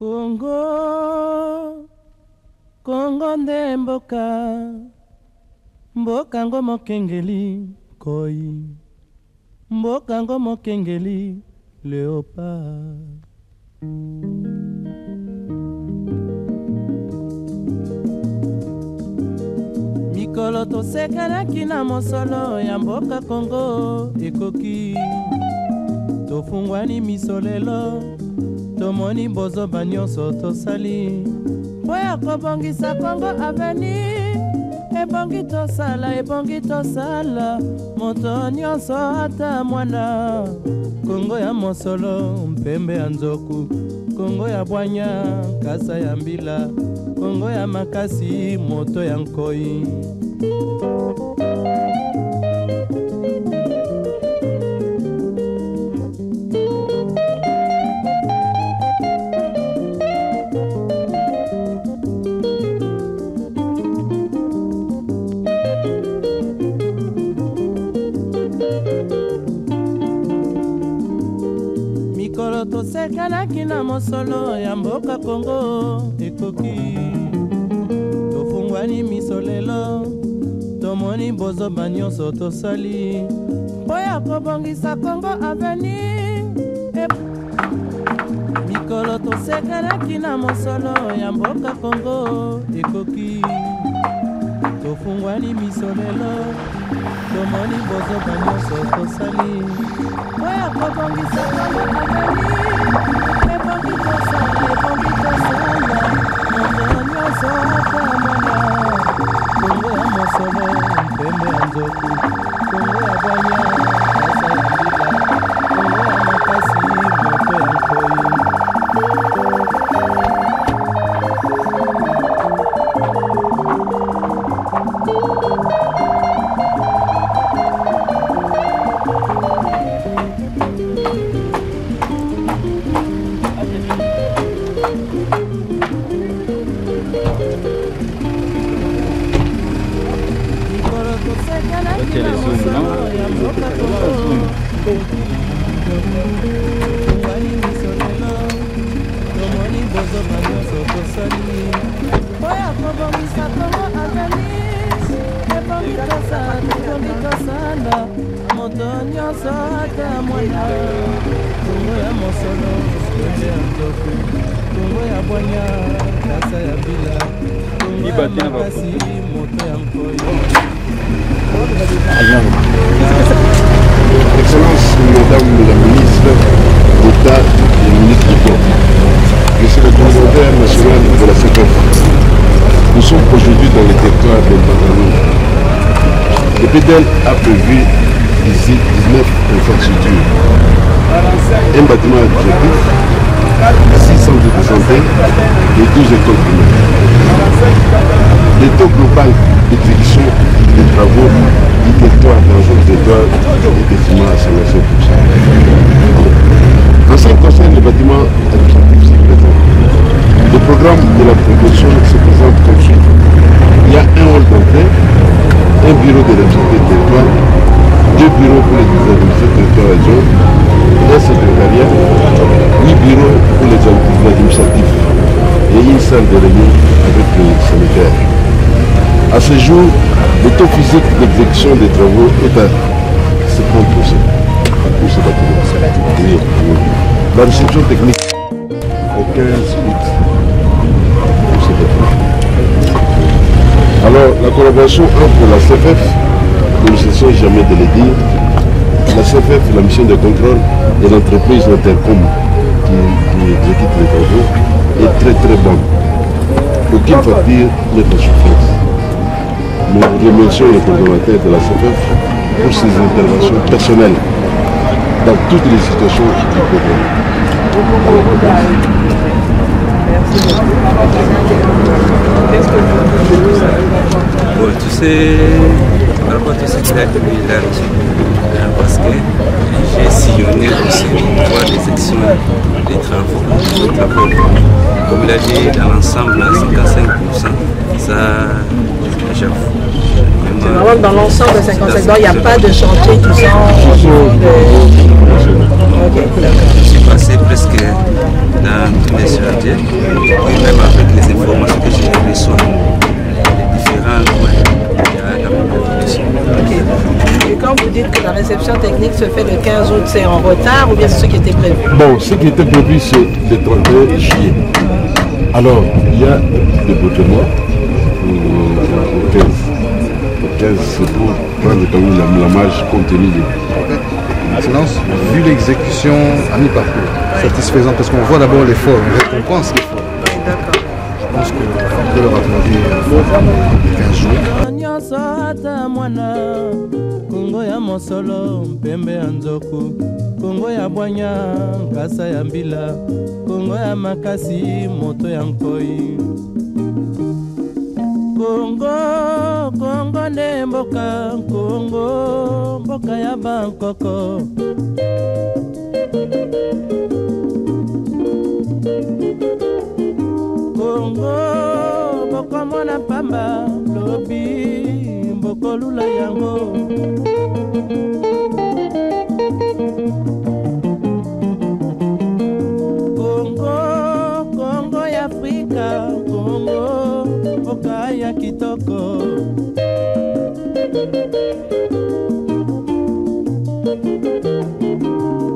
Congo, Congo nde mboka, mboka ngo mokengeli koi, mboka ngo mokengeli léopard. Mikolo tosekanaki na mosolo ya mboka Congo ekoki, tofungwani misolelo, tomoni bozoba nyonso tosali mpo ya kobongisa Congo Avenir. Ebongi tosala moto nyonso ata mwana. Congo ya mosolo mpembe ya nzoku, Congo ya bwanya kasa ya mbila, Congo ya makasi moto ya nkoi. Mikolo tosekanaki na mosolo ya mboka Congo ekoki, tofungwani misolelo, tomoni bozoba nyonso tosali mpo ya kobongisa Congo Avenir. Mikolo tosekanaki na mosolo ya mboka Congo ekoki, tofungwani misolelo, tomoni bozoba nyonso tosali mpo ya kobongisa Congo Avenir. Ebongi tosala moto nyonso ata mwana. Congo ya mosolo mpembe ya nzoku, Congo ya bwanya kasa ya mbila, Congo ya makasi moto ya nkoi. Excellences, mesdames la ministre d'État et ministre du Peuple, je suis le coordonnateur national de la CEPEF. Nous sommes aujourd'hui dans les territoires de Bangalore. Le PDL a prévu ici 19 infrastructures, un bâtiment administratif, 6 centres de santé et 12 écoles primaires. Le taux global d'exécution des travaux du territoire dans le territoire est estimé à 55%. En ce qui concerne le bâtiment administratif ci-présent, le programme de la promotion se présente comme suit. Il y a un hall d'entrée, un bureau de l'administratif territoire, 2 bureaux pour les administrateurs territoriaux adjoints, un secrétariat, 8 bureaux pour les administratifs et une salle de réunion avec les sanitaires. À ce jour, le taux physique d'exécution des travaux est à 50% pour ce bâtiment. Oui. La réception technique au 15 août pour ce bâtiment. Alors, la collaboration entre la CFF, nous ne cessons jamais de le dire, la CFF, la mission de contrôle et l'entreprise Intercom qui exécute les travaux est très très bonne. Aucune facture n'est en souffrance. Nous remercions les coordonnateurs de la CFF pour ses interventions personnelles dans toutes les situations qui peuvent. Bon, tu sais, par rapport à tout ce qu'il a dit là, parce que j'ai sillonné aussi voir les actions, les travaux. Comme il a dit, dans l'ensemble, 55%, ça, j'avoue. Dans l'ensemble de 55 ans, il n'y a pas de chantier qui sont Ok, Je suis passé presque dans tous les chantiers, et même avec les informations que j'ai reçues, les différents points, il y a la même évolution. ok. Et quand vous dites que la réception technique se fait le 15 août, c'est en retard ou bien c'est ce qui était prévu? Bon, ce qui était prévu, c'est le 31 juillet. Alors, il y a des bâtiments au 15. Au 15, c'est pour prendre quand même la marge compte tenu de... Maintenant, vu l'exécution à mi-parcours, satisfaisant parce qu'on voit d'abord l'effort, on récompense l'effort. D'accord. Je pense qu'on peut leur accorder 15 jours. nyonso ata mwana kongo ya mosolo mpembe ya nzoku kongo ya bwanya nkasa ya mbila kongo ya makasi moto ya nkoi kongo nde mboka kongo mboka ya bankoko kongo bokomona pamba lobi mbokolula yango kongo ya Afrika kongo mboka ya kitoko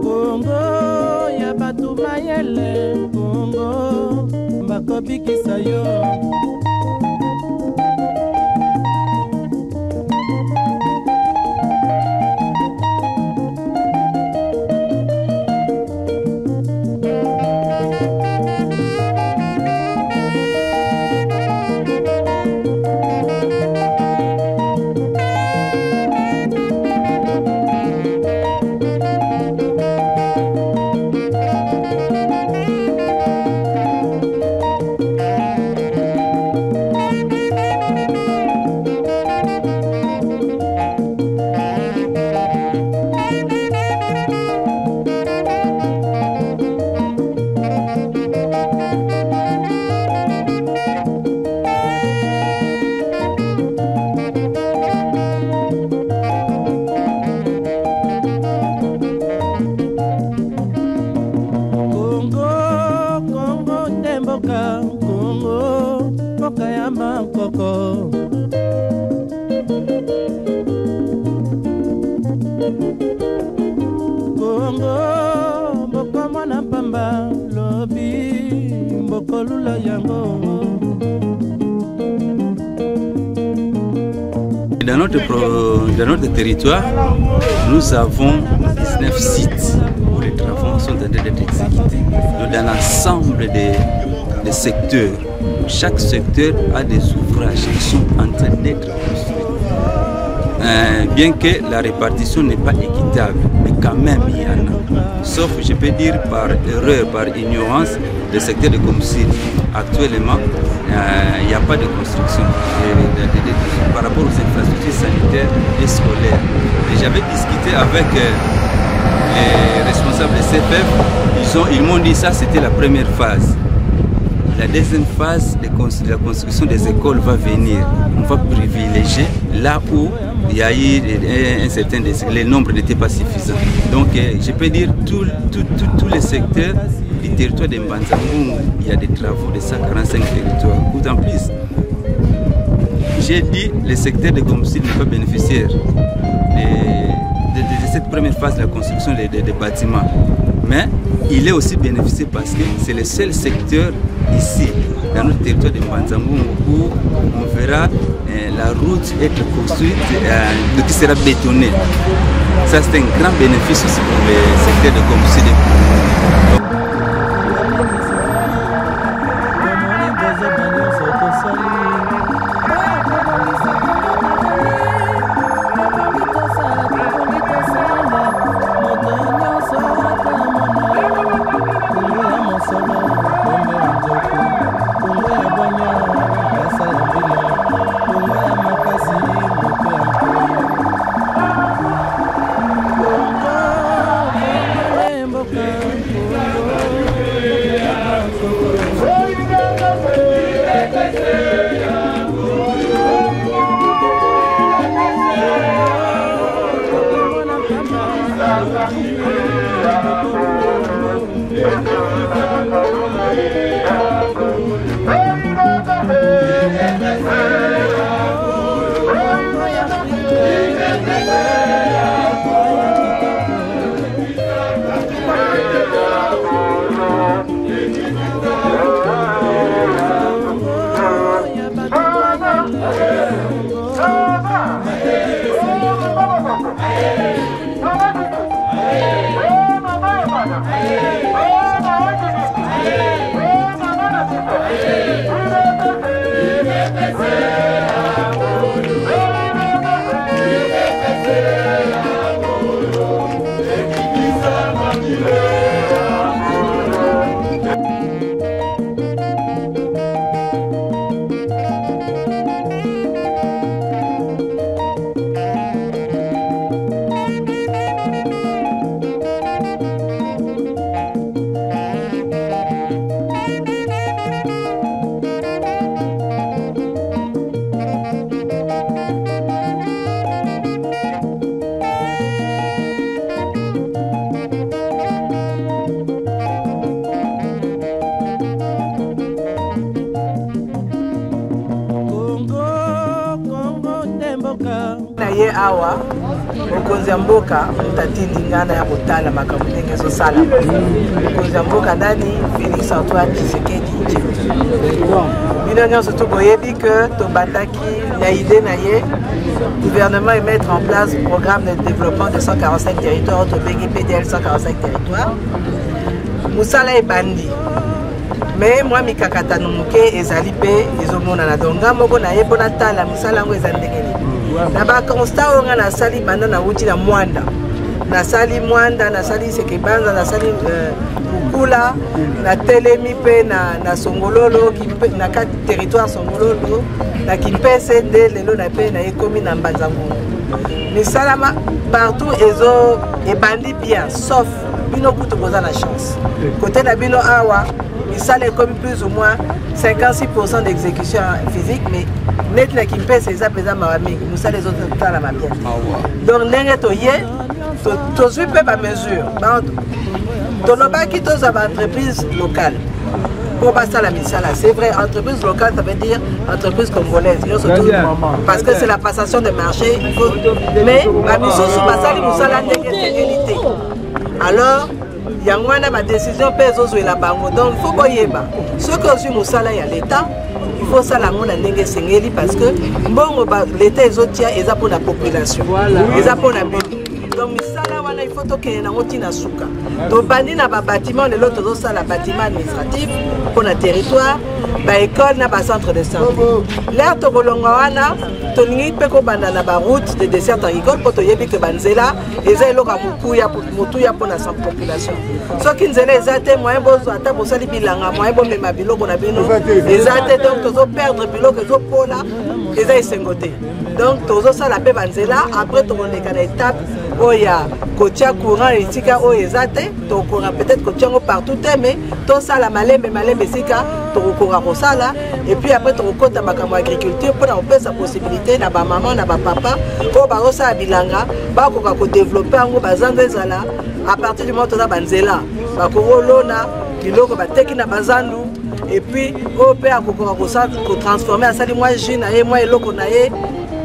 kongo ya batu mayele kongo bakobikisa yo kongo mboka ya bankoko kongo mboka mwana pamba lobi mbokolula yango. Dans notre territoire, nous avons 19 sites où les travaux sont en train d'être exécutés. Dans l'ensemble des secteurs, chaque secteur a des ouvrages qui sont en train d'être construits. Bien que la répartition n'est pas équitable, mais quand même il y en a. Sauf, je peux dire, par erreur, par ignorance, le secteur de Komsil. Actuellement, il n'y a pas de construction par rapport aux infrastructures sanitaires et scolaires. Et j'avais discuté avec les responsables de CFF, ils m'ont dit que ça c'était la première phase. La deuxième phase de la construction des écoles va venir. On va privilégier là où il y a eu un certain le nombre n'était pas suffisant. Donc je peux dire tous les secteurs du territoire de Mbanzambungu, il y a des travaux de 145 territoires. D'autant plus, j'ai dit le secteur de Komsil n'est pas bénéficiaire de cette première phase de la construction des bâtiments. Mais il est aussi bénéficié parce que c'est le seul secteur ici, dans notre territoire de Mbanzambungu, où on verra la route être construite, qui sera bétonnée. Ça c'est un grand bénéfice aussi pour le secteur de Komsil. Awa mokonzi ya mboka mutatindi ngana ya kotala makambo ndenge ezosala mokonzi ya mboka ndani Félix Antoine Tshisekedi bino nyonso toboyebi ke tobandaki na idée na ye gouvernement et mettre en place programme de développement de 145 territoires tobengi PDL 145 territoires mosala ebandi mais moi mikakatano moke ezali mpe ezomonana donc nga moko na ye mpo natala mosala yango eza ndenge nini na baconstat oyo nga nasali banda nauti na mwanda nasali sekebanza nasali mukula natelemi mpe na songololo na kati territoire songololo na kimpese nde lelo na mpe na ekomi na mbanza ngungu misalama partout ebandi bien sauf bino kutu boza na chance côté na bino awa misala ekomi plus ou moins 56% d'exécution physique mais net na kimpese eza peza mawa mingi mosala ezotala mabia donc ndenge toye tozwi mpe bamesure tolobaki tozwa baentreprise locale pour basala misala c'est vrai entreprise locale ça veut dire entreprise congolaise parce que c'est la passation de marché mais bamisusu basali mosala ndenge ezengeli te alors yango wana badécision mpe ezozwela bango donc il faut boyeba soki ozwi mosala ya l'état il faut ça la monde ndenge sengeli parce que mbongo l'état ezotia eza pour la population eza pour la donc misala wana il faut tokende nango ntina suka tobandi na babâtiment lelo tozosala bâtiment administratif pour na territoire baécole na bacentre de santé l'air tokolonga wana tolingi mpe kobanda na baroute de dessert agricole mpo toyebi ke banzela eza eloko ya motuya mpo na population soki nzela eza te moyen bozwa ata bosali bilanga moyen bomema biloko na bino eza te donc tozoperdre biloko ezopola eza esengo te donc tozosala mpe banzela après tokoleka na étape oya kotia courant esika oyo eza te tokoka peut-être kotia yango partout te mais tosala malembe esika tokokoka kosala et puis après tokokota makambo ya agriculture mpona kopesa possibilité na bamama na bapapa oyo bazosala bilanga bakoka kodéveloppe yango bazando ezala à partir du moment toza banzela bakokolona biloko bateki na bazandu et puis oyo mpe akokoka kotransforme asali mwa jus na ye mwa eloko na ye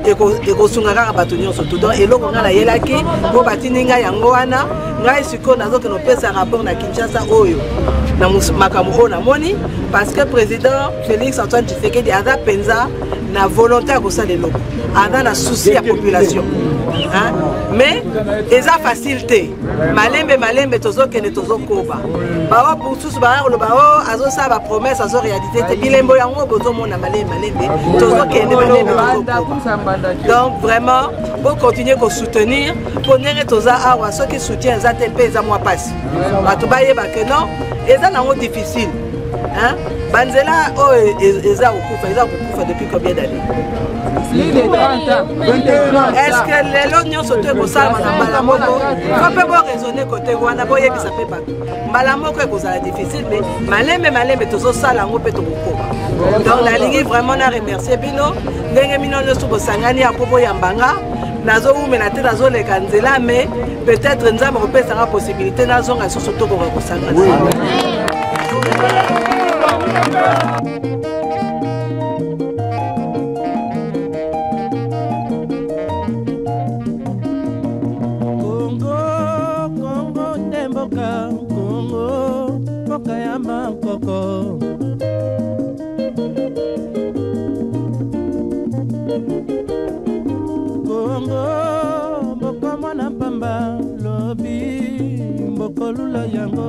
ekosunga kaka bato nyonso tout donc eloko nga nayelaki mpo batindi ngai yango wana ngai sikoyo nazokende kopesa rapport na Kinshasa oyo na makambo oyo namoni parce que président Félix Antoine Tshisekedi aza mpenza na volonté ya kosala eloko aza na souci ya population mais eza facile te malembe tozokende tozokoba bao mosusu bakoloba o azosala bapromese azoréalité te bilembo yango bozomona malembe tozokende malembe donc vraiment pour continuer à soutenir pour ndenge toza awa soki soutien eza te mpe eza mwa pasi bato bayeba ke non eza nango difficile banzela oyo eza kokufa depuis combien d'années? Est-ce que lelo nyonso to ekosala na mbala moko ko mpe boraisonne kote wana boyebisa mpe bato mbala moko ekozala difficile mais malembe tozosala yango mpe tokokoma donc nalingi vraiment na remercier bino ndenge bino nyonso bosangani ya po boyambanga nazoumela te nazoleka nzela mais peut-être nzambe akopesanga possibilité nazonga lisusu tokoka kosangana Kongo, mboko mwana pamba, lobi, mboko lula yango.